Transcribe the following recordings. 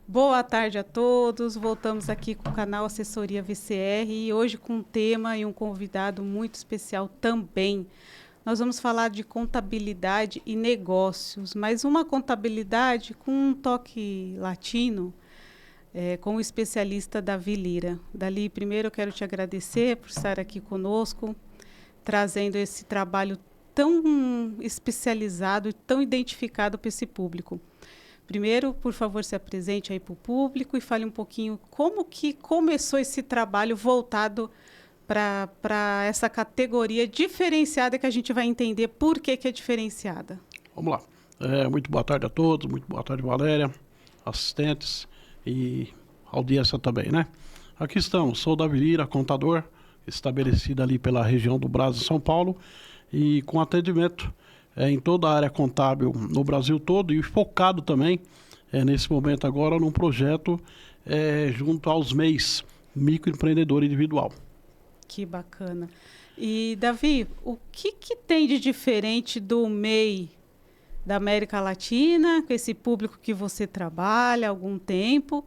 Boa tarde a todos. Voltamos aqui com o canal Assessoria VCR e hoje com um tema e um convidado muito especial também. Nós vamos falar de contabilidade e negócios, mas uma contabilidade com um toque latino, com o especialista Davi Lira. Dali, primeiro eu quero te agradecer por estar aqui conosco, trazendo esse trabalho tão especializado e tão identificado para esse público. Primeiro, por favor, se apresente aí para o público e fale um pouquinho como que começou esse trabalho voltado para essa categoria diferenciada que a gente vai entender por que é diferenciada. Vamos lá. Muito boa tarde a todos, muito boa tarde, Valéria, assistentes e audiência também, né? Aqui estamos, sou Davi Lira, contador, estabelecido ali pela região do Brasil, São Paulo, e com atendimento em toda a área contábil no Brasil todo e focado também, nesse momento agora, num projeto junto aos MEIs, microempreendedor individual. Que bacana. E, Davi, o que tem de diferente do MEI da América Latina, com esse público que você trabalha há algum tempo?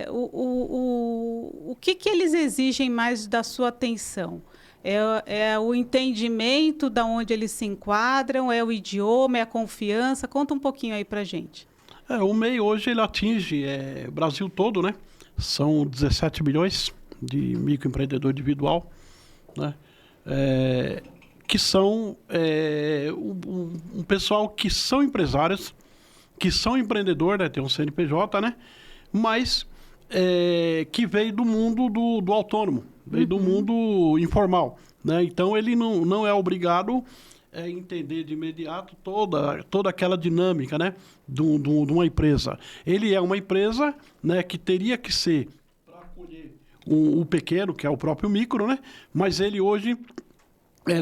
O que eles exigem mais da sua atenção? É o entendimento de onde eles se enquadram, é o idioma, é a confiança? Conta um pouquinho aí para a gente. O MEI hoje ele atinge o Brasil todo, né? São 17 milhões de microempreendedor individual, né? Que são um pessoal que são empresários, que são empreendedor, né? Tem um CNPJ, né? Mas que veio do mundo do autônomo, veio do mundo informal, né? Então ele não é obrigado a entender de imediato toda aquela dinâmica, né? De uma empresa. Ele é uma empresa, né, que teria que ser para acolher o pequeno, que é o próprio micro, né? Mas ele hoje,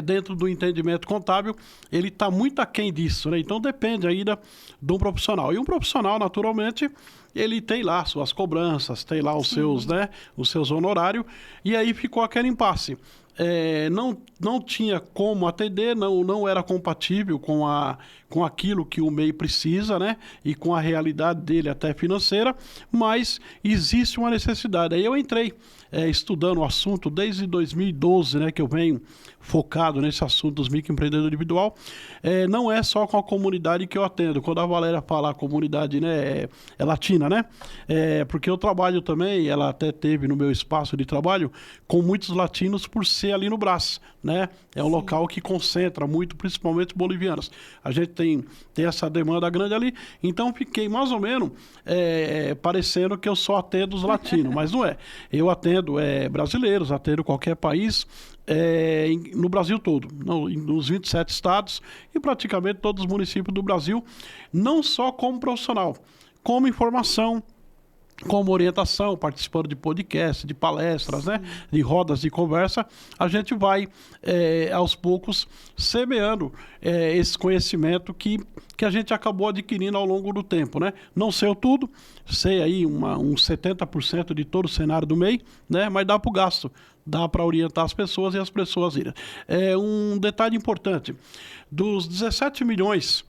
dentro do entendimento contábil, ele está muito aquém disso, né? Então depende ainda de um profissional. E um profissional, naturalmente, ele tem lá suas cobranças, tem lá os seus, né, os seus honorários, e aí ficou aquele impasse. Não tinha como atender, não era compatível com aquilo que o MEI precisa, né? E com a realidade dele até financeira, mas existe uma necessidade. Aí eu entrei estudando o assunto desde 2012, né? Que eu venho focado nesse assunto dos microempreendedores individual. Não é só com a comunidade que eu atendo. Quando a Valéria fala a comunidade, né, é latina, né? Porque eu trabalho também, ela até teve no meu espaço de trabalho, com muitos latinos por ser ali no Brás, né? É um local que concentra muito, principalmente bolivianos. A gente tem essa demanda grande ali, então fiquei mais ou menos parecendo que eu só atendo os latinos, mas não é. Eu atendo brasileiros, atendo qualquer país, no Brasil todo, nos 27 estados e praticamente todos os municípios do Brasil, não só como profissional, como informação, como orientação, participando de podcast, de palestras, né, de rodas de conversa, a gente vai, aos poucos, semeando esse conhecimento que a gente acabou adquirindo ao longo do tempo, né? Não sei o tudo, sei aí uns 70% de todo o cenário do MEI, né, mas dá para o gasto, dá para orientar as pessoas e as pessoas irem. Um detalhe importante, dos 17 milhões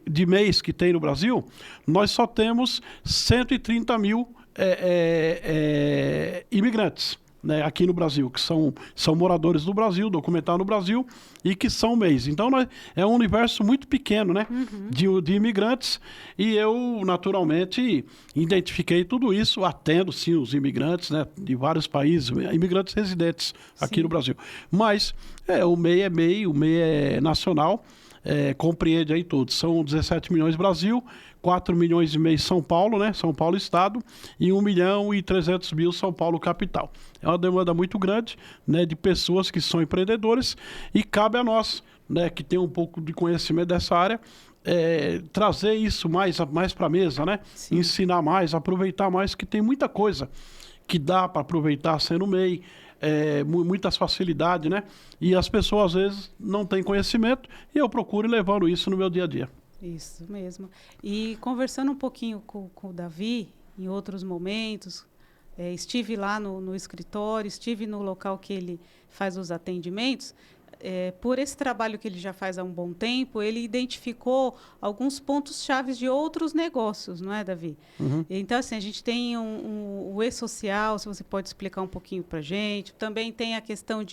de MEIs que tem no Brasil, nós só temos 130 mil imigrantes, né, aqui no Brasil, que são moradores do Brasil, documentados no Brasil e que são MEIs. Então é um universo muito pequeno, né, de imigrantes, e eu naturalmente identifiquei tudo isso, atendo sim os imigrantes, né, de vários países, imigrantes residentes aqui no Brasil. Mas o MEI é MEI, o MEI é nacional. Compreende aí tudo. São 17 milhões Brasil, 4 milhões e meio São Paulo, né? São Paulo Estado, e 1 milhão e 300 mil São Paulo Capital. É uma demanda muito grande, né, de pessoas que são empreendedores, e cabe a nós, né, que tem um pouco de conhecimento dessa área, trazer isso mais para a mesa, né? Sim. Ensinar mais, aproveitar mais, que tem muita coisa que dá para aproveitar sendo MEI, muitas facilidades, né? E as pessoas às vezes não têm conhecimento, e eu procuro levando isso no meu dia a dia. Isso mesmo. E conversando um pouquinho com o Davi, em outros momentos, estive lá no escritório, estive no local que ele faz os atendimentos, por esse trabalho que ele já faz há um bom tempo, ele identificou alguns pontos chaves de outros negócios, não é, Davi? Uhum. Então, assim, a gente tem o e-social, se você pode explicar um pouquinho para a gente. Também tem a questão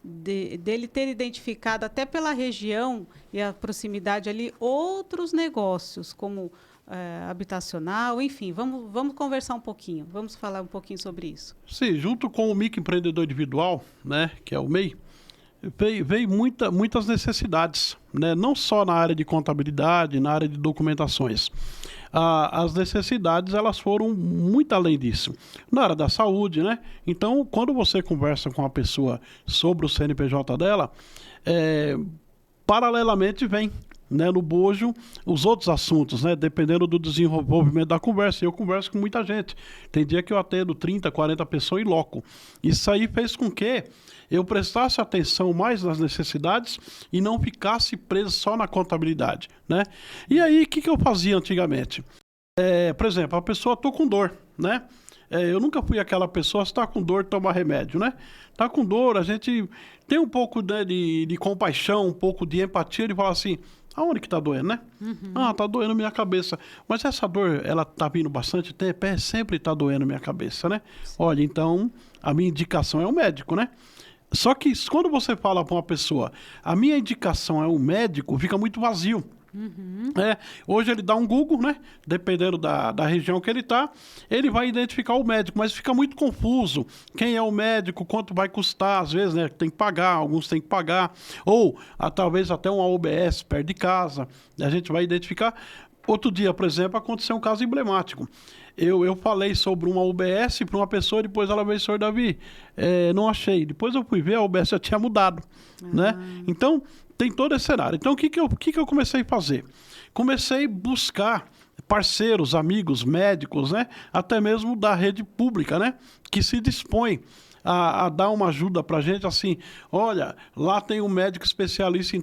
dele ter identificado, até pela região e a proximidade ali, outros negócios, como habitacional, enfim. Vamos conversar um pouquinho, vamos falar um pouquinho sobre isso. Sim, junto com o microempreendedor individual, né, que é o MEI, veio muitas necessidades, né? Não só na área de contabilidade, na área de documentações. As necessidades, elas foram muito além disso. Na área da saúde, né? Então, quando você conversa com a pessoa sobre o CNPJ dela, paralelamente vem, né, no bojo os outros assuntos, né, dependendo do desenvolvimento da conversa. Eu converso com muita gente. Tem dia que eu atendo 30, 40 pessoas em loco. Isso aí fez com que eu prestasse atenção mais nas necessidades e não ficasse preso só na contabilidade, né? E aí, o que eu fazia antigamente? Por exemplo, a pessoa está com dor, né? Eu nunca fui aquela pessoa, se está com dor, toma remédio, né? Está com dor, a gente tem um pouco, né, de compaixão, um pouco de empatia, de falar assim, aonde que está doendo, né? Uhum. Está doendo minha cabeça. Mas essa dor, ela está vindo bastante tempo, sempre está doendo minha cabeça, né? Sim. Olha, então, a minha indicação é o médico, né? Só que quando você fala para uma pessoa, a minha indicação é um médico, fica muito vazio. Uhum. Hoje ele dá um Google, né? Dependendo da região que ele está, ele vai identificar o médico, mas fica muito confuso. Quem é o médico, quanto vai custar, às vezes, né? Tem que pagar, alguns têm que pagar. Ou talvez até uma UBS perto de casa. A gente vai identificar. Outro dia, por exemplo, aconteceu um caso emblemático. Eu falei sobre uma UBS para uma pessoa, depois ela veio, senhor Davi, não achei. Depois eu fui ver, a UBS já tinha mudado, né? Então, tem todo esse cenário. Então, o que eu comecei a fazer? Comecei a buscar parceiros, amigos, médicos, né? Até mesmo da rede pública, né? Que se dispõe a dar uma ajuda para a gente, assim, olha, lá tem um médico especialista em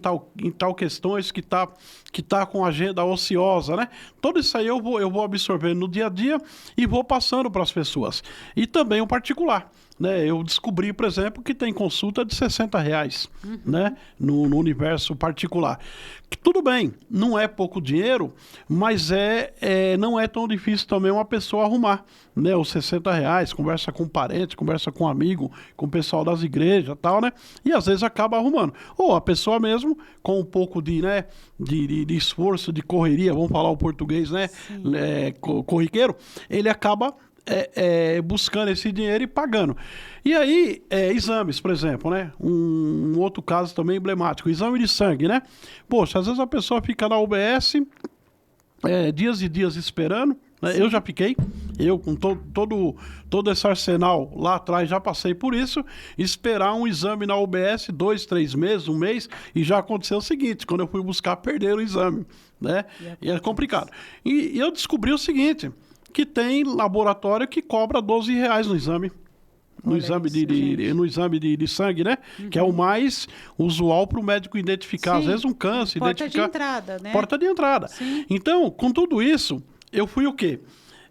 tal questões que tá com agenda ociosa, né? Tudo isso aí eu vou absorvendo no dia a dia e vou passando para as pessoas. E também o particular, né? Eu descobri, por exemplo, que tem consulta de R$60, né? No universo particular. Que, tudo bem, não é pouco dinheiro, mas não é tão difícil também uma pessoa arrumar, né? Os R$60, conversa com um parente, conversa com um amigo, com o pessoal das igrejas e tal, né? E às vezes acaba arrumando. Ou a pessoa mesmo, com um pouco de esforço, de correria, vamos falar o português, né? Corriqueiro, ele acaba buscando esse dinheiro e pagando. E aí, exames, por exemplo, né? Um outro caso também emblemático, exame de sangue, né? Poxa, às vezes a pessoa fica na UBS dias e dias esperando, né? Eu já fiquei, com todo esse arsenal lá atrás, já passei por isso, esperar um exame na UBS 2, 3 meses, um mês, e já aconteceu o seguinte, quando eu fui buscar, perderam o exame, né? E é complicado. E eu descobri o seguinte, que tem laboratório que cobra R$12 no exame. No exame de sangue, né? Uhum. Que é o mais usual para o médico identificar, às vezes, um câncer. Porta de entrada, né? Porta de entrada. Sim. Então, com tudo isso, eu fui o quê?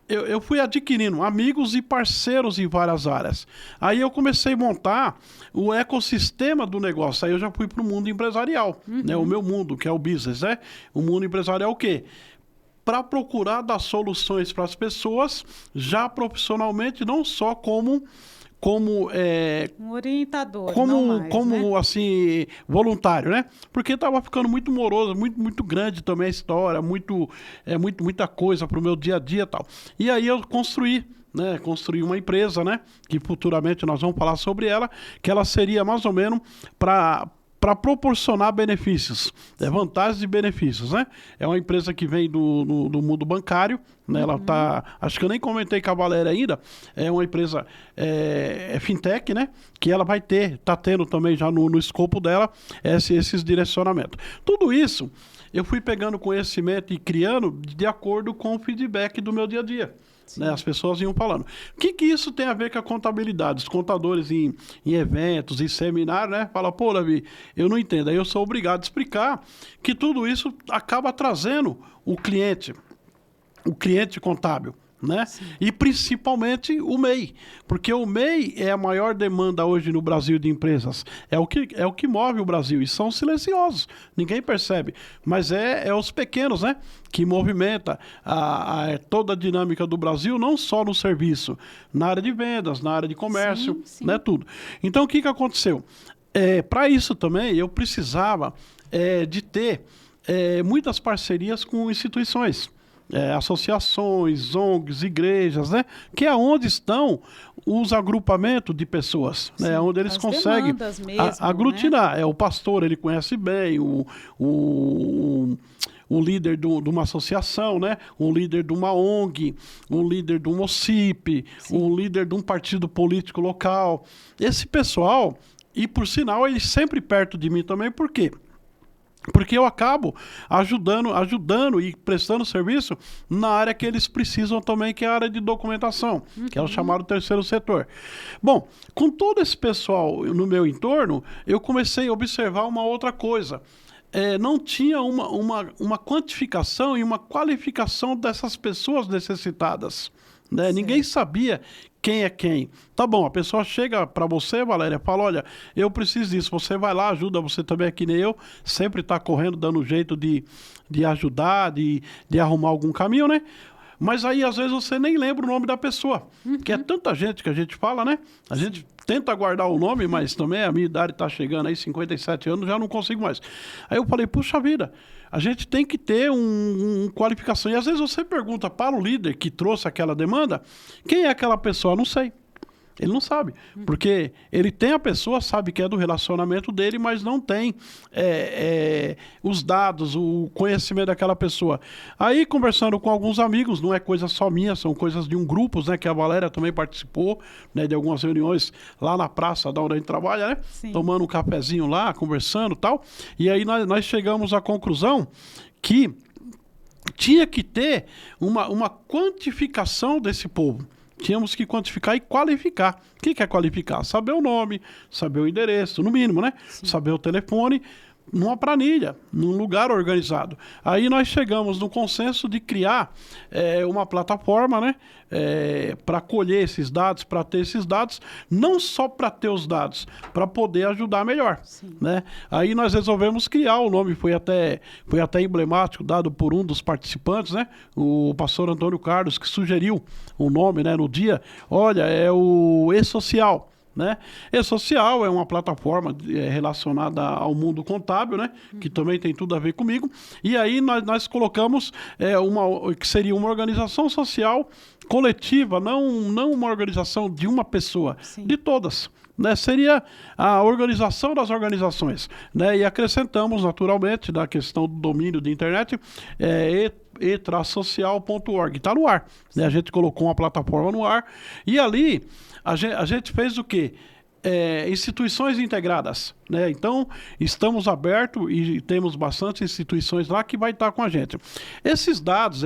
Eu fui adquirindo amigos e parceiros em várias áreas. Aí eu comecei a montar o ecossistema do negócio. Aí eu já fui para o mundo empresarial, né? O meu mundo, que é o business, né? O mundo empresarial o quê? Para procurar dar soluções para as pessoas, já profissionalmente, não só como um orientador, né? Assim, voluntário, né? Porque estava ficando muito moroso, muito grande também a história, muita coisa para o meu dia a dia e tal. E aí eu construí uma empresa, né? Que futuramente nós vamos falar sobre ela, que ela seria mais ou menos para proporcionar benefícios, vantagens e benefícios, né? É uma empresa que vem do mundo bancário, né? Ela acho que eu nem comentei com a Valéria ainda, é uma empresa fintech, né? Que ela tá tendo também já no escopo dela esses direcionamentos. Tudo isso eu fui pegando conhecimento e criando de acordo com o feedback do meu dia a dia. Né, as pessoas iam falando. O que isso tem a ver com a contabilidade? Os contadores em eventos, em seminários, né? Fala, pô, Davi, eu não entendo. Aí eu sou obrigado a explicar que tudo isso acaba trazendo o cliente contábil, né? Sim. E principalmente o MEI, porque o MEI é a maior demanda hoje no Brasil de empresas, é o que move o Brasil, e são silenciosos, ninguém percebe, mas é os pequenos, né, que movimenta toda a dinâmica do Brasil, não só no serviço, na área de vendas, na área de comércio, Sim, sim. né, tudo. Então o que aconteceu? Para isso também eu precisava de ter muitas parcerias com instituições, associações, ONGs, igrejas, né? Que é onde estão os agrupamentos de pessoas, né? Onde eles conseguem mesmo, aglutinar. O pastor, ele conhece bem, o líder de uma associação, né? Um líder de uma ONG, um líder de um OCIP, um líder de um partido político local. Esse pessoal, e por sinal, eles sempre perto de mim também, por quê? Porque eu acabo ajudando e prestando serviço na área que eles precisam também, que é a área de documentação, que é o chamado terceiro setor. Bom, com todo esse pessoal no meu entorno, eu comecei a observar uma outra coisa. Não tinha uma quantificação e uma qualificação dessas pessoas necessitadas, né? Ninguém sabia quem é quem. Tá bom, a pessoa chega para você, Valéria, fala, olha, eu preciso disso, você vai lá, ajuda, você também é que nem eu, sempre está correndo, dando jeito de ajudar, de arrumar algum caminho, né? Mas aí, às vezes, você nem lembra o nome da pessoa, que é tanta gente que a gente fala, né? A gente tenta guardar o nome, mas também a minha idade está chegando aí, 57 anos, já não consigo mais. Aí eu falei, puxa vida, a gente tem que ter uma qualificação. E às vezes você pergunta para o líder que trouxe aquela demanda, quem é aquela pessoa? Não sei. Ele não sabe, porque ele tem a pessoa, sabe que é do relacionamento dele, mas não tem os dados, o conhecimento daquela pessoa. Aí, conversando com alguns amigos, não é coisa só minha, são coisas de um grupo, né, que a Valéria também participou, né, de algumas reuniões lá na praça da onde a gente trabalha, né, tomando um cafezinho lá, conversando e tal. E aí nós chegamos à conclusão que tinha que ter uma quantificação desse povo. Tínhamos que quantificar e qualificar. O que é qualificar? Saber o nome, saber o endereço, no mínimo, né? Sim. Saber o telefone, numa planilha, num lugar organizado. Aí nós chegamos no consenso de criar uma plataforma, né? Para colher esses dados, para ter esses dados, não só para ter os dados, para poder ajudar melhor, né? Aí nós resolvemos criar, o nome foi até emblemático, dado por um dos participantes, né? O pastor Antônio Carlos, que sugeriu o nome, né, no dia. Olha, é o E-Social, né? E-Social é uma plataforma relacionada ao mundo contábil, né? Que também tem tudo a ver comigo. E aí nós colocamos que seria uma organização social coletiva, não uma organização de uma pessoa, de todas. Né? Seria a organização das organizações, né? E acrescentamos naturalmente na questão do domínio de internet e-social.org. Está no ar, né? A gente colocou uma plataforma no ar e ali a gente fez o quê? Instituições integradas, né? Então, estamos abertos e temos bastante instituições lá que vai estar com a gente. Esses dados,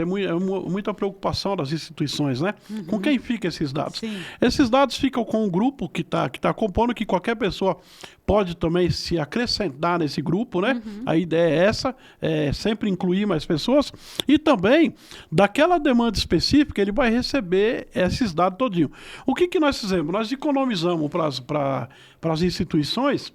muita preocupação das instituições, né? Com quem ficam esses dados? Sim. Esses dados ficam com um grupo que tá compondo, que qualquer pessoa pode também se acrescentar nesse grupo, né? A ideia é essa, sempre incluir mais pessoas. E também, daquela demanda específica, ele vai receber esses dados todinho. O que nós fizemos? Nós economizamos para as instituições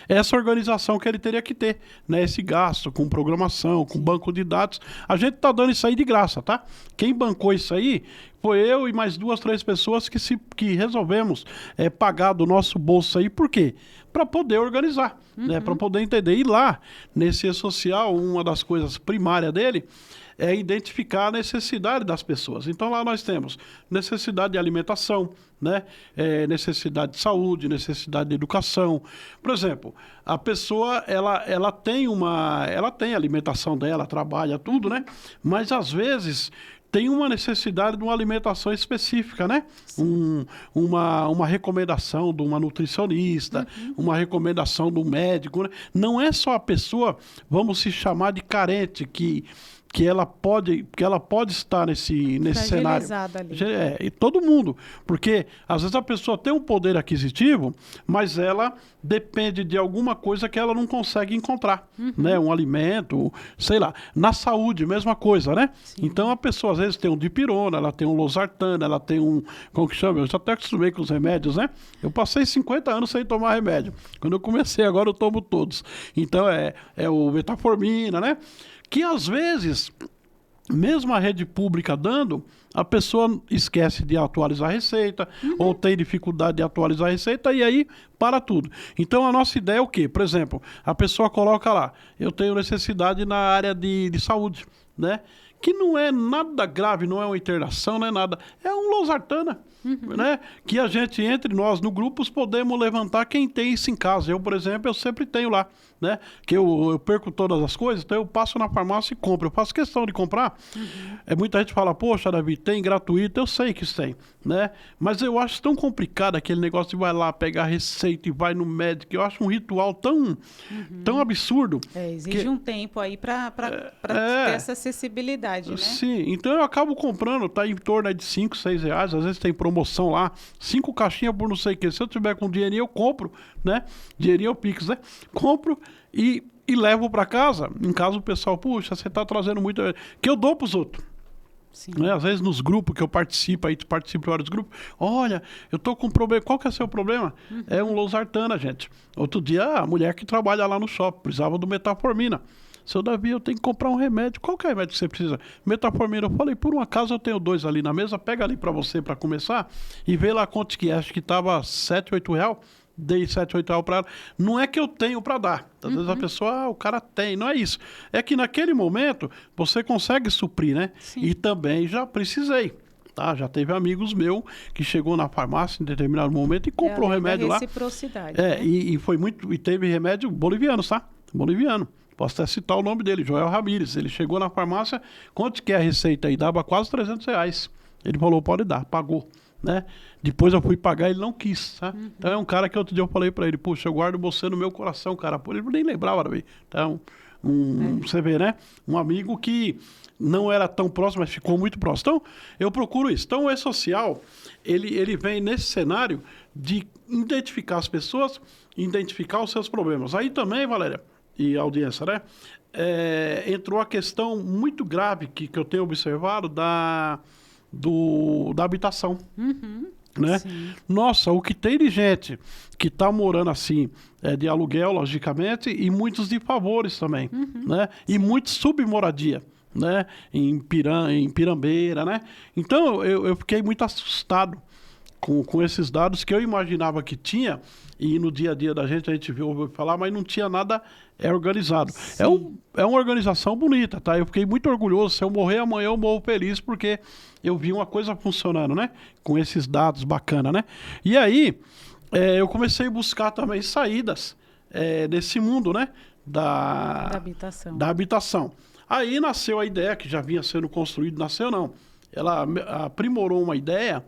essa organização que ele teria que ter, né? Esse gasto com programação, com banco de dados. A gente tá dando isso aí de graça, tá? Quem bancou isso aí foi eu e mais 2, 3 pessoas que resolvemos pagar do nosso bolso aí. Por quê? Para poder organizar, né? Para poder entender. E lá, nesse E-Social, uma das coisas primárias dele é identificar a necessidade das pessoas. Então lá nós temos necessidade de alimentação, né? Necessidade de saúde, necessidade de educação. Por exemplo, a pessoa ela tem a alimentação dela, trabalha tudo, né? Mas às vezes tem uma necessidade de uma alimentação específica, né? Uma recomendação de uma nutricionista, uma recomendação do médico, né? Não é só a pessoa, vamos se chamar de carente, que que ela pode estar nesse cenário. Ali. E todo mundo. Porque, às vezes, a pessoa tem um poder aquisitivo, mas ela depende de alguma coisa que ela não consegue encontrar. Né? Um alimento, sei lá. Na saúde, mesma coisa, né? Sim. Então, a pessoa, às vezes, tem um dipirona, ela tem um losartana, ela tem um... Como que chama? Eu já até acostumei com os remédios, né? Eu passei 50 anos sem tomar remédio. Quando eu comecei, agora eu tomo todos. Então, é o metformina, né? Que às vezes, mesmo a rede pública dando, a pessoa esquece de atualizar a receita, ou tem dificuldade de atualizar a receita, e aí para tudo. Então a nossa ideia é o quê? Por exemplo, a pessoa coloca lá, eu tenho necessidade na área de saúde, né? Que não é nada grave, não é uma internação, não é nada. É um losartana, né? Que a gente, entre nós, no grupo, podemos levantar quem tem isso em casa. Eu, por exemplo, eu sempre tenho lá, né? Que eu perco todas as coisas, então eu passo na farmácia e compro. Eu faço questão de comprar. Muita gente fala, poxa, Davi, tem gratuito. Eu sei que tem, né? Mas eu acho tão complicado aquele negócio de vai lá, pegar a receita e vai no médico. Eu acho um ritual tão absurdo. Exige um tempo aí para ter essa acessibilidade. Né? Sim, então eu acabo comprando, tá em torno de 5, 6 reais, às vezes tem promoção lá, 5 caixinhas por não sei o que, se eu tiver com dinheirinho eu compro, né, dinheirinho eu Pix, né, compro e levo para casa, em caso o pessoal, puxa, você tá trazendo muito, que eu dou pros outros. Sim. Né? Às vezes nos grupos que eu participo, aí participo de vários grupos, olha, eu tô com um problema, qual que é o seu problema? É um losartana, gente. Outro dia a mulher que trabalha lá no shopping, precisava do metformina. Seu Davi, eu tenho que comprar um remédio. Qual que é o remédio que você precisa? Metformina. Eu falei, por um acaso eu tenho 2 ali na mesa, pega ali para você para começar e vê lá quanto que é. Acho que tava 7, 8 reais. Dei 7, 8 reais para ela. Não é que eu tenho para dar. Às vezes a pessoa, o cara tem. Não é isso. É que naquele momento você consegue suprir, né? Sim. E também já precisei. Tá? Já teve amigos meus que chegou na farmácia em determinado momento e comprou remédio lá. Reciprocidade. Né? E foi muito. E teve remédio boliviano, tá? Boliviano. Posso até citar o nome dele, Joel Ramírez. Ele chegou na farmácia, quanto que é a receita aí? Dava quase 300 reais. Ele falou, pode dar, pagou. Né? Depois eu fui pagar, ele não quis. Tá? Então é um cara que outro dia eu falei pra ele, puxa, eu guardo você no meu coração, cara. Pô, ele nem lembrava de mim. Então, você vê, né? Um amigo que não era tão próximo, mas ficou muito próximo. Então, eu procuro isso. Então, o E-Social, ele vem nesse cenário de identificar as pessoas, identificar os seus problemas. Aí também, Valéria, e audiência, né? Entrou a questão muito grave que eu tenho observado da habitação. Né? Nossa, o que tem de gente que está morando assim, de aluguel, logicamente, e muitos de favores também, né? E muitos submoradia, né? Em Pirambeira, né? Então, eu fiquei muito assustado com esses dados que eu imaginava que tinha, e no dia a dia da gente a gente ouviu falar, mas não tinha nada organizado. É uma organização bonita, tá? Eu fiquei muito orgulhoso. Se eu morrer amanhã, eu morro feliz, porque eu vi uma coisa funcionando, né? Com esses dados bacana, né? E aí, eu comecei a buscar também saídas desse mundo, né? Da habitação. Aí nasceu a ideia, que já vinha sendo construído, nasceu não. Ela aprimorou uma ideia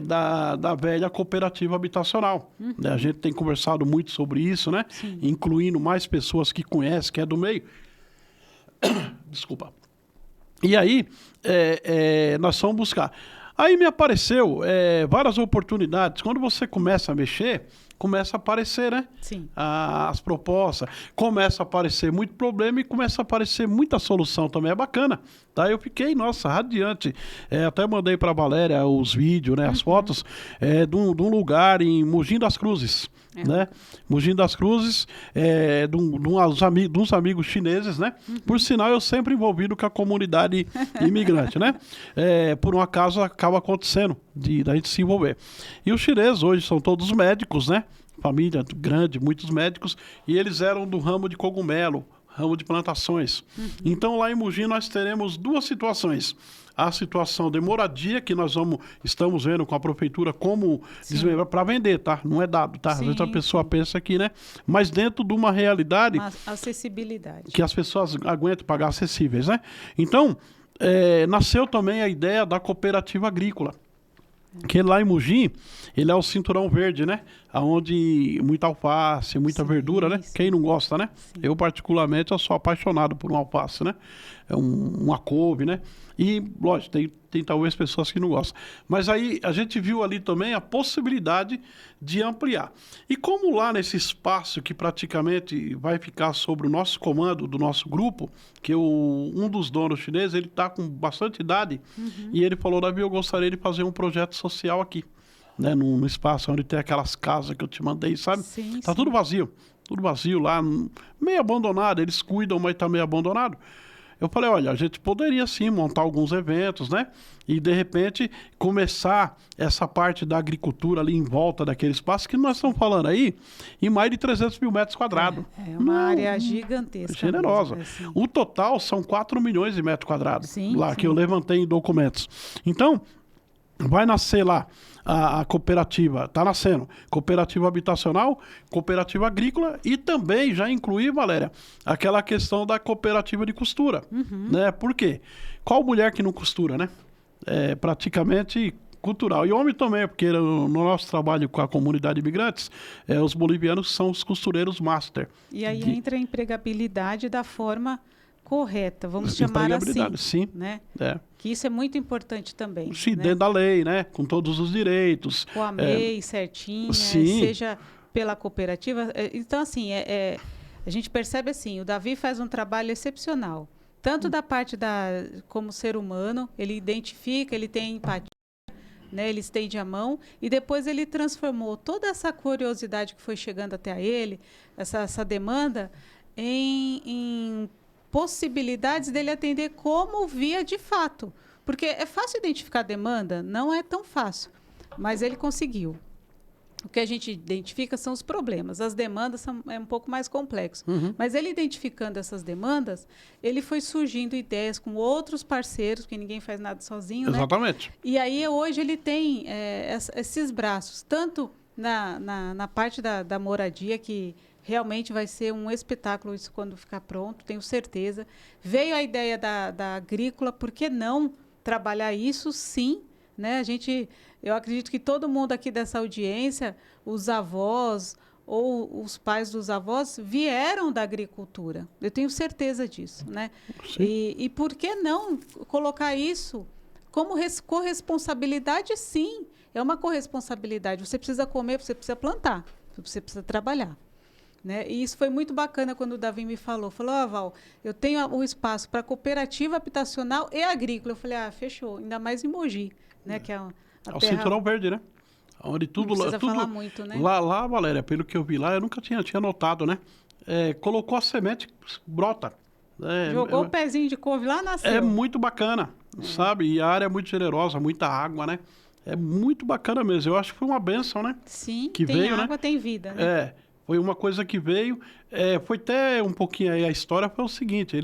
da velha cooperativa habitacional. Né? A gente tem conversado muito sobre isso, né? Sim. Incluindo mais pessoas que conhecem, que é do meio. Desculpa. E aí, nós fomos buscar. Aí me apareceu várias oportunidades. Quando você começa a mexer, começa a aparecer, né? Sim. As propostas. Começa a aparecer muito problema e começa a aparecer muita solução também. É bacana. Tá? Eu fiquei, nossa, radiante. Até mandei para a Valéria os vídeos, né? As fotos de um lugar em Mogi das Cruzes. Né? Mogi das Cruzes, de uns amigos chineses, né? Por sinal, eu sempre envolvido com a comunidade imigrante, né? Por um acaso, acaba acontecendo da gente se envolver. E os chineses hoje são todos médicos, né? Família grande, muitos médicos, e eles eram do ramo de cogumelo, ramo de plantações. Então, lá em Mogi, nós teremos 2 situações. A situação de moradia, que nós estamos vendo com a prefeitura como desmembrar para vender, tá? Não é dado, tá? Às vezes a pessoa pensa aqui, né? Mas dentro de uma realidade... acessibilidade. Que as pessoas aguentam pagar acessíveis, né? Então, nasceu também a ideia da cooperativa agrícola. Que lá em Mogi, ele é o cinturão verde, né? Onde muita alface, muita verdura, né? Sim. Quem não gosta, né? Sim. Eu, particularmente, eu sou apaixonado por um alface, né? uma couve, né? E, lógico, tem talvez pessoas que não gostam. Mas aí a gente viu ali também a possibilidade de ampliar. E como lá nesse espaço que praticamente vai ficar sobre o nosso comando do nosso grupo, que um dos donos chineses, ele está com bastante idade, e ele falou, Davi, eu gostaria de fazer um projeto social aqui, né? Num espaço onde tem aquelas casas que eu te mandei, sabe? Sim, Tá sim. tudo vazio lá, meio abandonado, eles cuidam, mas tá meio abandonado. Eu falei, olha, a gente poderia sim montar alguns eventos, né? E de repente começar essa parte da agricultura ali em volta daquele espaço que nós estamos falando aí, em mais de 300 mil metros quadrados. É uma área gigantesca. Generosa. Mesmo, assim. O total são 4 milhões de metros quadrados, Sim, lá sim. que eu levantei em documentos. Então, vai nascer lá a cooperativa, está nascendo, cooperativa habitacional, cooperativa agrícola e também já incluir, Valéria, aquela questão da cooperativa de costura, né? Por quê? Qual mulher que não costura, né? É praticamente cultural. E homem também, porque no nosso trabalho com a comunidade de imigrantes, os bolivianos são os costureiros master. E aí entra a empregabilidade da forma correta, vamos chamar assim, sim. né? É. Que isso é muito importante também. Sim, né? dentro da lei, né? Com todos os direitos. Com a MEI certinha, sim. seja pela cooperativa. Então, assim, a gente percebe assim, o Davi faz um trabalho excepcional. Tanto da parte como ser humano, ele identifica, ele tem empatia, né? Ele estende a mão e depois ele transformou toda essa curiosidade que foi chegando até ele, essa demanda, em possibilidades dele atender como via de fato. Porque é fácil identificar a demanda? Não é tão fácil, mas ele conseguiu. O que a gente identifica são os problemas. As demandas é um pouco mais complexo. Mas ele identificando essas demandas, ele foi surgindo ideias com outros parceiros, porque ninguém faz nada sozinho, Exatamente. né? E aí hoje ele tem esses braços, tanto na parte da moradia, que realmente vai ser um espetáculo isso quando ficar pronto, tenho certeza. Veio a ideia da agrícola, por que não trabalhar isso? Sim, né? Eu acredito que todo mundo aqui dessa audiência, os avós ou os pais dos avós, vieram da agricultura. Eu tenho certeza disso, né? E por que não colocar isso como corresponsabilidade? Sim, é uma corresponsabilidade. Você precisa comer, você precisa plantar, você precisa trabalhar. Né? E isso foi muito bacana quando o Davi me falou. Falou, Val, eu tenho um espaço para cooperativa habitacional e agrícola. Eu falei, fechou. Ainda mais em Mogi, né? Que é a o terra... Cinturão Verde, né? Onde tudo, não precisa tudo falar muito, né? Lá, Valéria, pelo que eu vi lá, eu nunca tinha notado, né? Colocou a semente, brota. Jogou o pezinho de couve lá, nasceu. É muito bacana, sabe? E a área é muito generosa, muita água, né? É muito bacana mesmo. Eu acho que foi uma bênção, né? Sim, que tem veio, água, né? tem vida, né? Foi uma coisa que veio. Foi até um pouquinho aí a história, foi o seguinte,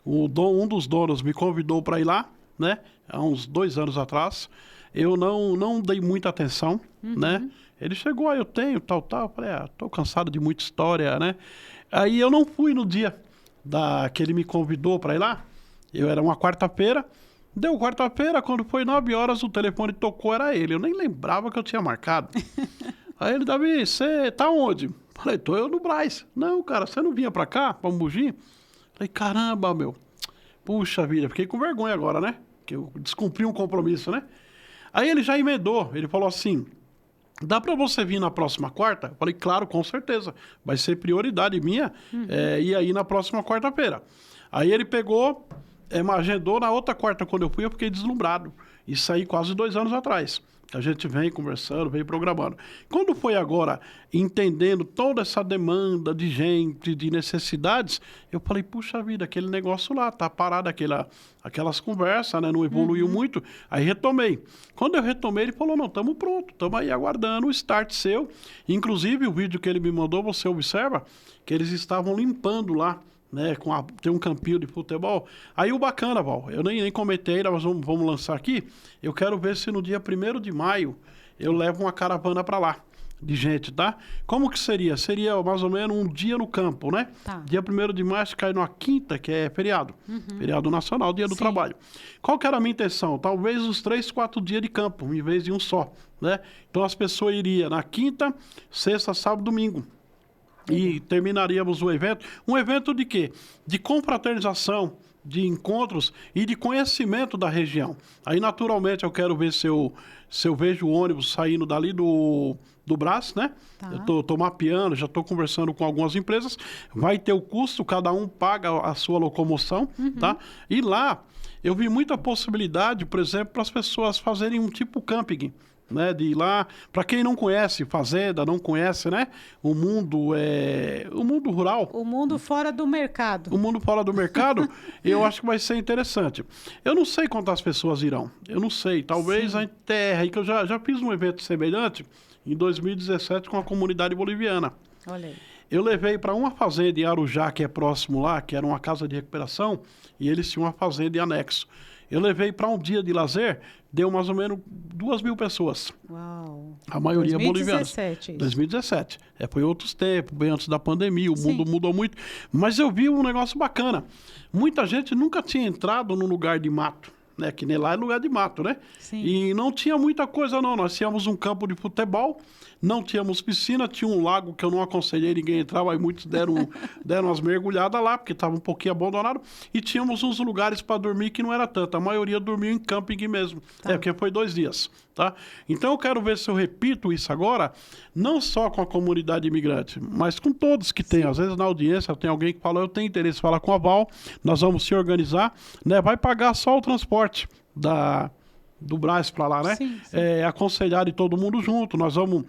um dos donos me convidou para ir lá, né? Há uns 2 anos atrás. Eu não dei muita atenção, né? Ele chegou, eu tenho, tal. Eu falei, tô cansado de muita história, né? Aí eu não fui no dia que ele me convidou para ir lá. Era uma quarta-feira. Deu quarta-feira, quando foi 9 horas, o telefone tocou, era ele. Eu nem lembrava que eu tinha marcado. Aí ele, Davi, você tá onde? Falei, tô eu no Brás. Não, cara, você não vinha pra cá, pra Mogi? Falei, caramba, meu. Puxa vida, fiquei com vergonha agora, né? Que eu descumpri um compromisso, né? Aí ele já emendou, ele falou assim, dá pra você vir na próxima quarta? Eu falei, claro, com certeza. Vai ser prioridade minha ir aí na próxima quarta-feira. Aí ele pegou, agendou na outra quarta, quando eu fui, eu fiquei deslumbrado. Isso aí quase 2 anos atrás. A gente vem conversando, vem programando. Quando foi agora, entendendo toda essa demanda de gente, de necessidades, eu falei, puxa vida, aquele negócio lá, tá parado aquelas conversas, né? Não evoluiu muito. Aí retomei. Quando eu retomei, ele falou, não, estamos prontos, estamos aí aguardando o start seu. Inclusive, o vídeo que ele me mandou, você observa que eles estavam limpando lá, né, tem um campinho de futebol. Aí o bacana, Val, eu nem comentei, mas vamos lançar aqui. Eu quero ver se no dia 1º de maio eu levo uma caravana para lá, de gente, tá? Como que seria? Seria mais ou menos um dia no campo, né? Tá. Dia 1º de maio cai numa quinta, que é feriado. Feriado nacional, dia do trabalho. Qual que era a minha intenção? Talvez uns 3, 4 dias de campo, em vez de um só, né? Então as pessoas iriam na quinta, sexta, sábado, domingo. E terminaríamos o evento. Um evento de quê? De confraternização, de encontros e de conhecimento da região. Aí, naturalmente, eu quero ver se eu vejo o ônibus saindo dali do Brás, né? Tá. Eu tô mapeando, já estou conversando com algumas empresas. Vai ter o custo, cada um paga a sua locomoção, tá? E lá eu vi muita possibilidade, por exemplo, para as pessoas fazerem um tipo camping, né? De ir lá, para quem não conhece fazenda, não conhece, né? O mundo rural. O mundo fora do mercado. O mundo fora do mercado, eu acho que vai ser interessante. Eu não sei quantas pessoas irão. Eu não sei. Talvez a terra, que eu já fiz um evento semelhante em 2017 com a comunidade boliviana. Olha aí. Eu levei para uma fazenda em Arujá, que é próximo lá, que era uma casa de recuperação, e eles tinham uma fazenda em anexo. Eu levei para um dia de lazer, deu mais ou menos 2.000 pessoas. Uau. A maioria 2017, boliviana. 2017. Foi outros tempos, bem antes da pandemia, o Sim. mundo mudou muito. Mas eu vi um negócio bacana. Muita gente nunca tinha entrado num lugar de mato, né? Que nem lá é lugar de mato, né? Sim. E não tinha muita coisa, não. Nós tínhamos um campo de futebol, não tínhamos piscina, tinha um lago que eu não aconselhei ninguém a entrar, mas muitos deram umas mergulhadas lá, porque estava um pouquinho abandonado. E tínhamos uns lugares para dormir que não era tanto. A maioria dormiu em camping mesmo. Tá. Porque foi 2 dias, tá? Então eu quero ver se eu repito isso agora, não só com a comunidade imigrante, mas com todos que tem. Às vezes na audiência tem alguém que fala, eu tenho interesse em falar com a Val, nós vamos se organizar, né? Vai pagar só o transporte do Brás para lá, né? Sim, sim. Aconselhar de todo mundo junto. Nós vamos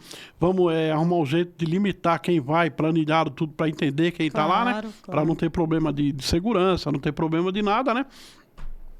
arrumar um jeito de limitar quem vai, planilhado tudo para entender quem está lá, né? Claro. Para não ter problema de segurança, não ter problema de nada, né?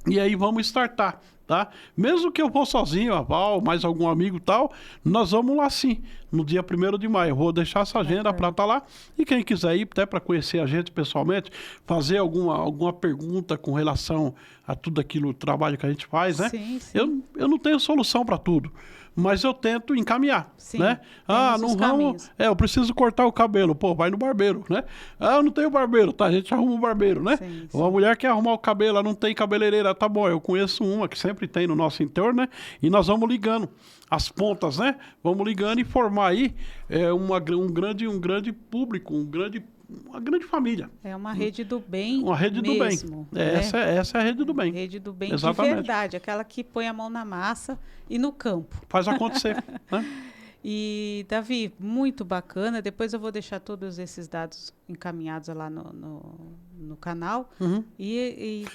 E aí vamos startar, tá? Mesmo que eu vou sozinho, a Val, mais algum amigo e tal, nós vamos lá sim, no dia 1º de maio. Eu vou deixar essa agenda para estar lá. E quem quiser ir, até para conhecer a gente pessoalmente, fazer alguma pergunta com relação a tudo aquilo, o trabalho que a gente faz, né? Sim, sim. Eu não tenho solução para tudo, mas eu tento encaminhar, Sim, né? temos No os ramo, caminhos. eu preciso cortar o cabelo, pô, vai no barbeiro, né? Eu não tenho barbeiro, tá? A gente arruma um barbeiro, né? Sim, sim. Uma mulher quer arrumar o cabelo, ela não tem cabeleireira, tá bom, eu conheço uma que sempre tem no nosso entorno, né? E nós vamos ligando as pontas, né? Vamos ligando e formar aí um grande público, uma grande família. É uma rede do bem. Uma rede mesmo, do bem. né? Essa é a rede do bem. Rede do bem Exatamente. de verdade, aquela que põe a mão na massa e no campo. Faz acontecer, né? E, Davi, muito bacana. Depois eu vou deixar todos esses dados encaminhados lá no canal. Uhum.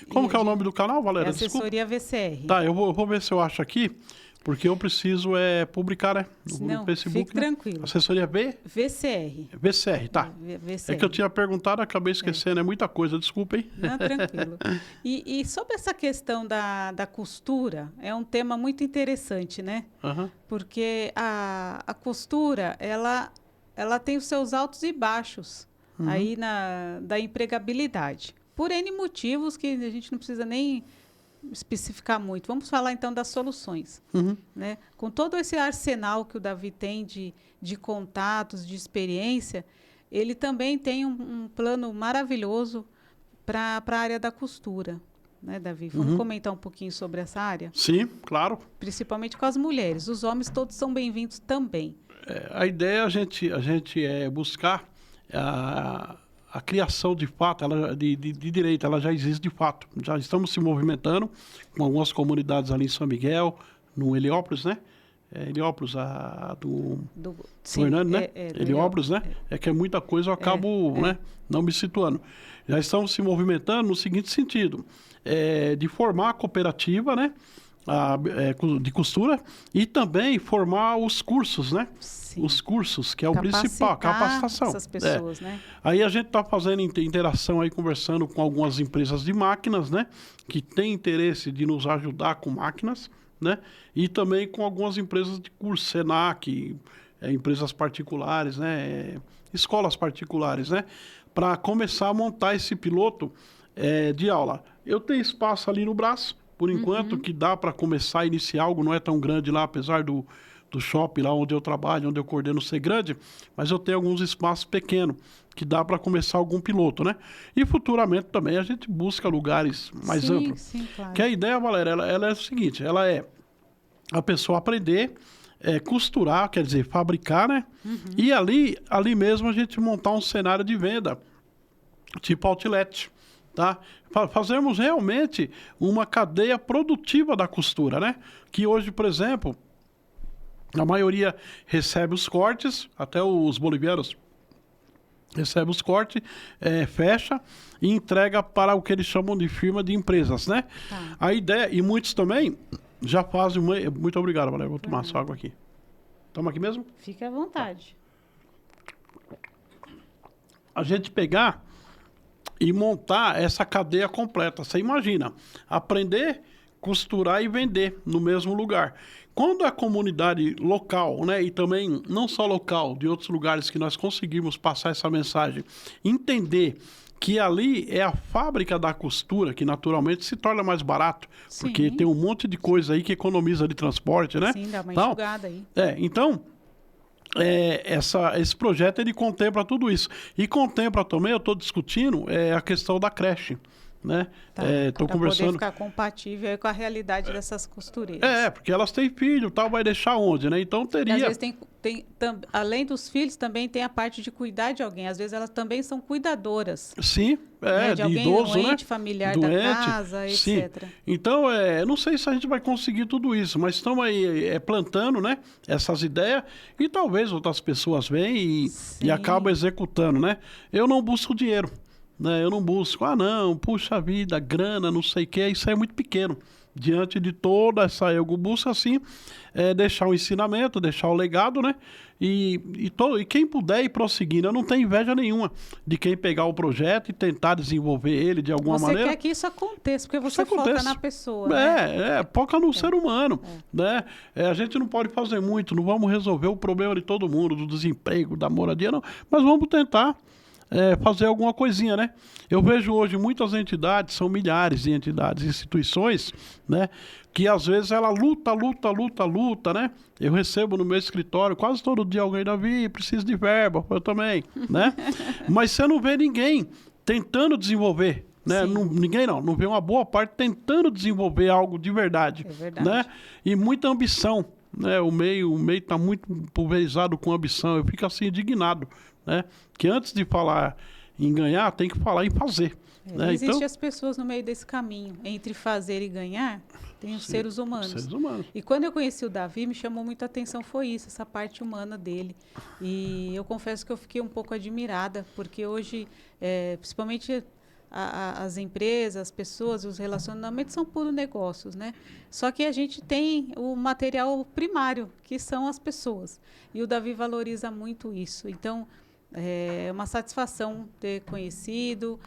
Como E que é o nome do canal, Valéria? É Desculpa. Assessoria VCR. Tá, eu vou ver se eu acho aqui, porque eu preciso publicar, né? No Não, Facebook. fique né? tranquilo. Assessoria VCR. VCR, tá. VCR. É que eu tinha perguntado, acabei esquecendo, é muita coisa, desculpa, hein? Não, tranquilo. E sobre essa questão da costura, é um tema muito interessante, né? Aham. Porque a costura, ela tem os seus altos e baixos aí da empregabilidade. Por N motivos que a gente não precisa nem especificar muito. Vamos falar então das soluções. Uhum. Né? Com todo esse arsenal que o Davi tem de contatos, de experiência, ele também tem um plano maravilhoso para a área da costura. Né, Davi? Vamos comentar um pouquinho sobre essa área? Sim, claro. Principalmente com as mulheres. Os homens todos são bem-vindos também. A ideia é a gente buscar a criação de fato, de direito, ela já existe de fato. Já estamos se movimentando com algumas comunidades ali em São Miguel, no Heliópolis, né? Heliópolis, do Hernani, né? Heliópolis, né? É que é muita coisa, eu acabo né, não me situando. Já estamos se movimentando no seguinte sentido, de formar a cooperativa, né? De costura e também formar os cursos, né? Sim. Os cursos, que é o principal, a capacitação. Essas pessoas, né? Aí a gente está fazendo interação aí, conversando com algumas empresas de máquinas, né? Que têm interesse de nos ajudar com máquinas, né? E também com algumas empresas de curso, Senac, empresas particulares, né? Escolas particulares, né? Para começar a montar esse piloto de aula. Eu tenho espaço ali no braço, por enquanto, que dá para começar a iniciar algo, não é tão grande lá, apesar do shopping lá onde eu trabalho, onde eu coordeno ser grande, mas eu tenho alguns espaços pequenos que dá para começar algum piloto, né? E futuramente também a gente busca lugares mais amplos. Sim, claro. Que a ideia, Valéria, ela é o seguinte, ela é a pessoa aprender, costurar, quer dizer, fabricar, né? E ali mesmo a gente montar um cenário de venda, tipo outlet, tá? Fazermos realmente uma cadeia produtiva da costura, né? Que hoje, por exemplo, a maioria recebe os cortes, até os bolivianos recebe os cortes, fecha e entrega para o que eles chamam de firma de empresas, né? Tá. A ideia, e muitos também já fazem... Muito obrigado, Valéria. Vou tomar essa água aqui. Toma aqui mesmo? Fique à vontade. A gente pegar e montar essa cadeia completa. Você imagina, aprender, costurar e vender no mesmo lugar. Quando a comunidade local, né, e também não só local, de outros lugares que nós conseguimos passar essa mensagem, entender que ali é a fábrica da costura, que naturalmente se torna mais barato, Sim. porque tem um monte de coisa aí que economiza de transporte, né? Sim, dá uma Então, enxugada aí. Então, esse projeto ele contempla tudo isso. E contempla também, eu estou discutindo, a questão da creche. Né? Tá, Estou para conversando. poder ficar compatível aí com a realidade dessas costureiras. Porque elas têm filho, tal, vai deixar onde, né? Então teria. E às vezes além dos filhos, também tem a parte de cuidar de alguém. Às vezes elas também são cuidadoras. Sim, né? De alguém idoso, doente, né? familiar Doente, da casa, sim. etc. Então, não sei se a gente vai conseguir tudo isso, mas estamos aí plantando, né? Essas ideias e talvez outras pessoas venham e acabam executando, né? Eu não busco dinheiro. Né, eu não busco, puxa vida, grana, não sei o que, isso é muito pequeno. Diante de toda essa, eu busco assim, deixar o ensinamento, deixar o legado, né? E quem puder ir prosseguindo, eu não tenho inveja nenhuma de quem pegar o projeto e tentar desenvolver ele de alguma maneira. Você quer que isso aconteça, porque você foca na pessoa. Foca no ser humano. Né? A gente não pode fazer muito, não vamos resolver o problema de todo mundo, do desemprego, da moradia, não, mas vamos tentar. Fazer alguma coisinha, né? Eu vejo hoje muitas entidades, são milhares de entidades, instituições, né? Que às vezes ela luta, né? Eu recebo no meu escritório quase todo dia alguém, Davi, preciso de verba, eu também, né? Mas você não vê ninguém tentando desenvolver, né? Ninguém não vê uma boa parte tentando desenvolver algo de verdade, né? E muita ambição. Né, o meio está muito pulverizado com ambição. Eu fico assim indignado, né? Que antes de falar em ganhar, tem que falar em fazer. Né? Existem as pessoas no meio desse caminho. Entre fazer e ganhar, tem os seres humanos. E quando eu conheci o Davi, me chamou muito a atenção foi isso, essa parte humana dele. E eu confesso que eu fiquei um pouco admirada, porque hoje, principalmente as empresas, as pessoas, os relacionamentos são puro negócios, né? Só que a gente tem o material primário, que são as pessoas. E o Davi valoriza muito isso. Então, é uma satisfação ter conhecido.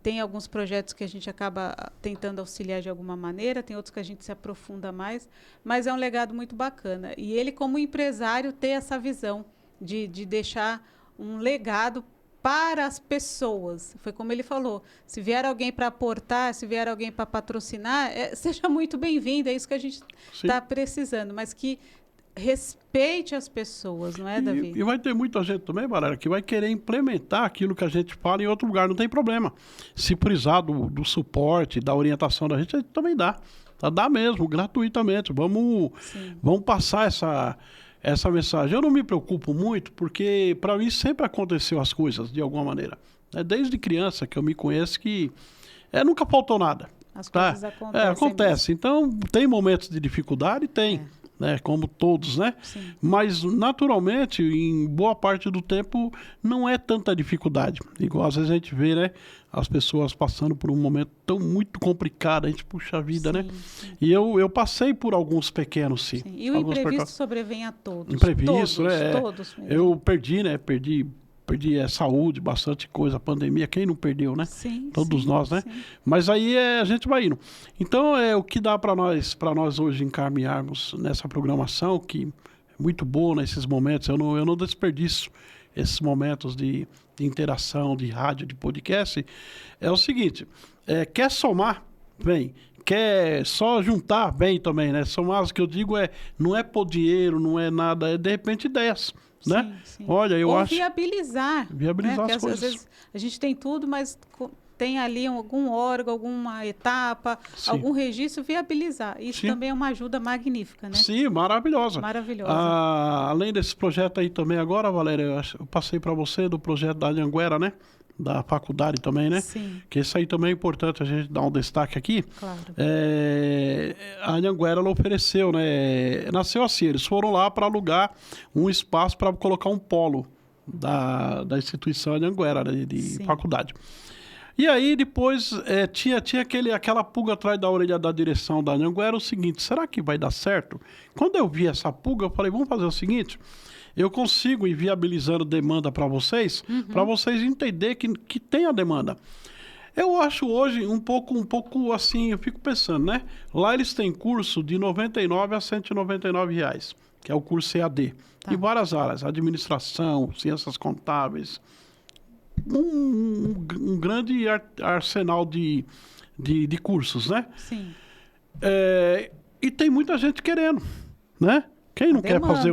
Tem alguns projetos que a gente acaba tentando auxiliar de alguma maneira, tem outros que a gente se aprofunda mais, mas é um legado muito bacana. E ele, como empresário, ter essa visão de deixar um legado para as pessoas. Foi como ele falou, se vier alguém para aportar, se vier alguém para patrocinar, seja muito bem-vindo, é isso que a gente está precisando, mas que respeite as pessoas, não é, Davi? E vai ter muita gente também, Valéria, que vai querer implementar aquilo que a gente fala em outro lugar, não tem problema. Se precisar do suporte, da orientação da gente também dá. Dá mesmo, gratuitamente. Vamos passar essa mensagem. Eu não me preocupo muito, porque para mim sempre aconteceu as coisas, de alguma maneira. Desde criança que eu me conheço que nunca faltou nada. As coisas acontecem. Acontece. Então, tem momentos de dificuldade? Tem. Né, como todos, né? Sim. Mas, naturalmente, em boa parte do tempo, não é tanta dificuldade. Igual às vezes a gente vê, né? As pessoas passando por um momento tão muito complicado, a gente puxa a vida, né? Sim. E eu passei por alguns pequenos, sim. E o imprevisto sobrevém a todos. Imprevisto, todos mesmo. Eu perdi, né? Perdi saúde, bastante coisa, a pandemia, quem não perdeu, né? Sim, todos nós, né? Sim. Mas aí a gente vai indo. Então, o que dá para nós hoje encaminharmos nessa programação, que é muito boa nesses momentos, eu não desperdiço esses momentos de interação, de rádio, de podcast, é o seguinte, quer somar, vem. Quer só juntar, vem também, né? Somar, o que eu digo não é por dinheiro, não é nada, é de repente ideias. Né? Sim. Olha, eu acho... viabilizar. Viabilizar né? as coisas. Às vezes a gente tem tudo, mas tem ali algum órgão, alguma etapa, algum registro, viabilizar. Isso também é uma ajuda magnífica, né? Sim, maravilhosa. Maravilhosa. Além desse projeto aí também agora, Valéria, eu passei para você do projeto da Anhanguera, né? da faculdade também, né? Sim. Que isso aí também é importante a gente dar um destaque aqui. Claro. A Anhanguera, ela ofereceu, né? Nasceu assim, eles foram lá para alugar um espaço para colocar um polo da instituição Anhanguera, né, de faculdade. E aí depois tinha aquela pulga atrás da orelha da direção da Anhanguera, o seguinte, será que vai dar certo? Quando eu vi essa pulga, eu falei, vamos fazer o seguinte, eu consigo ir viabilizando demanda para vocês entenderem que tem a demanda. Eu acho hoje um pouco assim, eu fico pensando, né? Lá eles têm curso de R$ 99 a R$ 199 reais, que é o curso EAD. Tá. Em várias áreas, administração, ciências contábeis, um grande arsenal de cursos, né? Sim. E tem muita gente querendo, né? Quem não quer fazer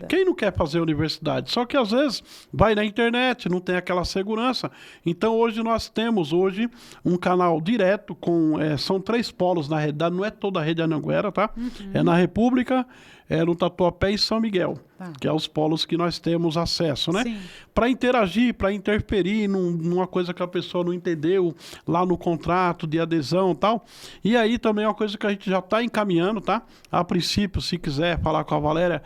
quem não quer fazer universidade? Só que às vezes vai na internet, não tem aquela segurança. Então hoje nós temos um canal direto com são 3 polos na realidade, não é toda a rede Anhanguera, tá? É na República, no Tatuapé e São Miguel, que é os polos que nós temos acesso, né? Para interagir, para interferir numa coisa que a pessoa não entendeu lá no contrato de adesão e tal. E aí também é uma coisa que a gente já está encaminhando, tá? A princípio, se quiser falar com a Valéria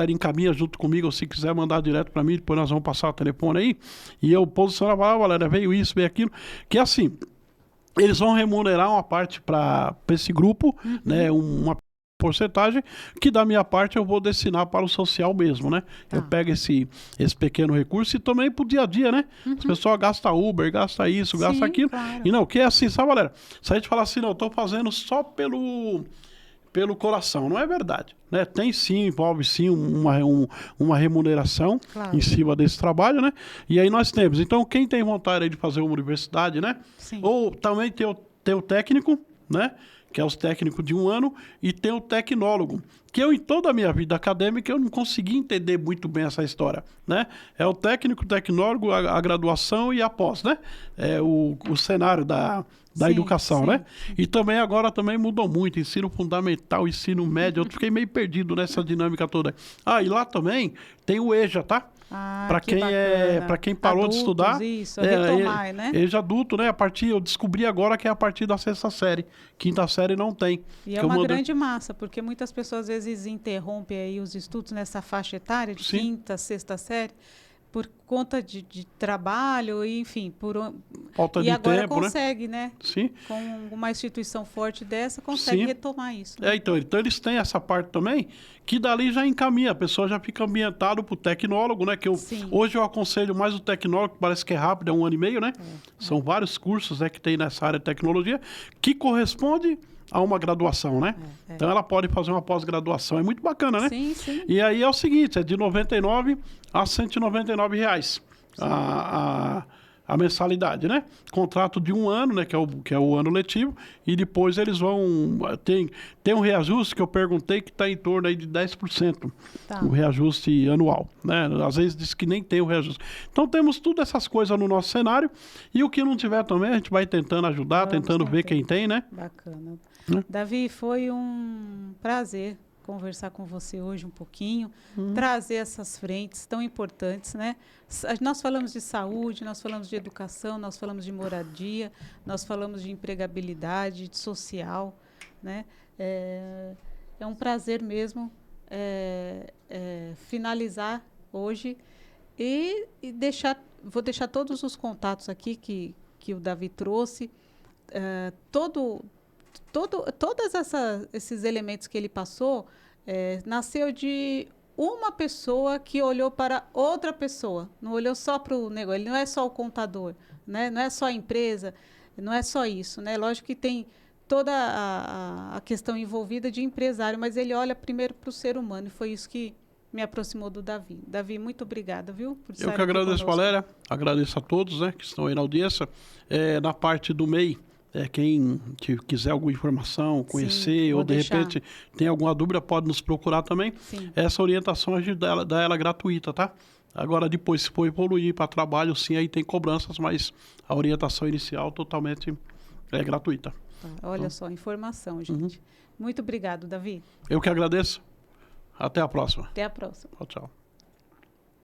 encaminha junto comigo, ou se quiser mandar direto para mim, depois nós vamos passar o telefone aí, e eu posiciono a Valéria, veio isso, veio aquilo, que é assim, eles vão remunerar uma parte para esse grupo, né? Uma porcentagem, que da minha parte eu vou destinar para o social mesmo, né? Eu pego esse pequeno recurso e também pro dia a dia, né? As pessoas gastam Uber, gasta isso, gasta aquilo. Claro. E não, que é assim, sabe, galera? Se a gente falar assim, não, eu tô fazendo só pelo coração, não é verdade, né? Tem sim, envolve sim uma remuneração em cima desse trabalho, né? E aí nós temos, então quem tem vontade aí de fazer uma universidade, né? Sim. Ou também tem o técnico, né? Que é os técnicos de 1 ano, e tem o tecnólogo, que eu, em toda a minha vida acadêmica, eu não consegui entender muito bem essa história, né? É o técnico, o tecnólogo, a graduação e a pós, né? É o cenário da educação, né? E também agora também mudou muito, ensino fundamental, ensino médio, eu fiquei meio perdido nessa dinâmica toda. E lá também tem o EJA, tá? Para quem parou adultos, de estudar, isso, retomar, né? EJA adulto, né? Eu descobri agora que é a partir da 6ª série. 5ª série não tem. E é uma grande massa, porque muitas pessoas às vezes interrompem aí os estudos nessa faixa etária de 5ª, 6ª série, por conta de trabalho, enfim, falta de agora tempo, consegue, né? Sim. Com uma instituição forte dessa, consegue retomar isso. Né? Então eles têm essa parte também, que dali já encaminha, a pessoa já fica ambientada para o tecnólogo, né? Que hoje eu aconselho mais o tecnólogo, que parece que é rápido, é 1 ano e meio, né? São vários cursos, né, que tem nessa área de tecnologia, que corresponde a uma graduação, né? Então ela pode fazer uma pós-graduação, é muito bacana, né? Sim, sim. E aí é o seguinte, é de R$ 99 a R$ 199 reais a mensalidade, né? Contrato de 1 ano, né? Que é o ano letivo, e depois eles vão... Tem um reajuste que eu perguntei que está em torno aí de 10%, o reajuste anual, né? Às vezes diz que nem tem o reajuste. Então temos tudo essas coisas no nosso cenário, e o que não tiver também, a gente vai tentando ajudar, tentando ver quem tem, né? Bacana. Davi, foi um prazer conversar com você hoje um pouquinho, trazer essas frentes tão importantes, né? Nós falamos de saúde, nós falamos de educação, nós falamos de moradia, nós falamos de empregabilidade, de social, né? É um prazer mesmo finalizar hoje e vou deixar todos os contatos aqui que o Davi trouxe, todos esses elementos que ele passou, nasceu de uma pessoa que olhou para outra pessoa, não olhou só para o negócio, ele não é só o contador, né? Não é só a empresa, não é só isso, né? Lógico que tem toda a questão envolvida de empresário, mas ele olha primeiro para o ser humano, e foi isso que me aproximou do Davi. Davi, muito obrigada, viu? Eu que agradeço, Valéria, agradeço a todos, né, que estão aí na audiência. Na parte do MEI, quem quiser alguma informação, conhecer, ou de repente tem alguma dúvida, pode nos procurar também. Sim. Essa orientação a gente dá ela gratuita, tá? Agora, depois, se for evoluir para trabalho, sim, aí tem cobranças, mas a orientação inicial totalmente é gratuita. Olha só, informação, gente. Muito obrigado, Davi. Eu que agradeço. Até a próxima. Até a próxima. Tchau.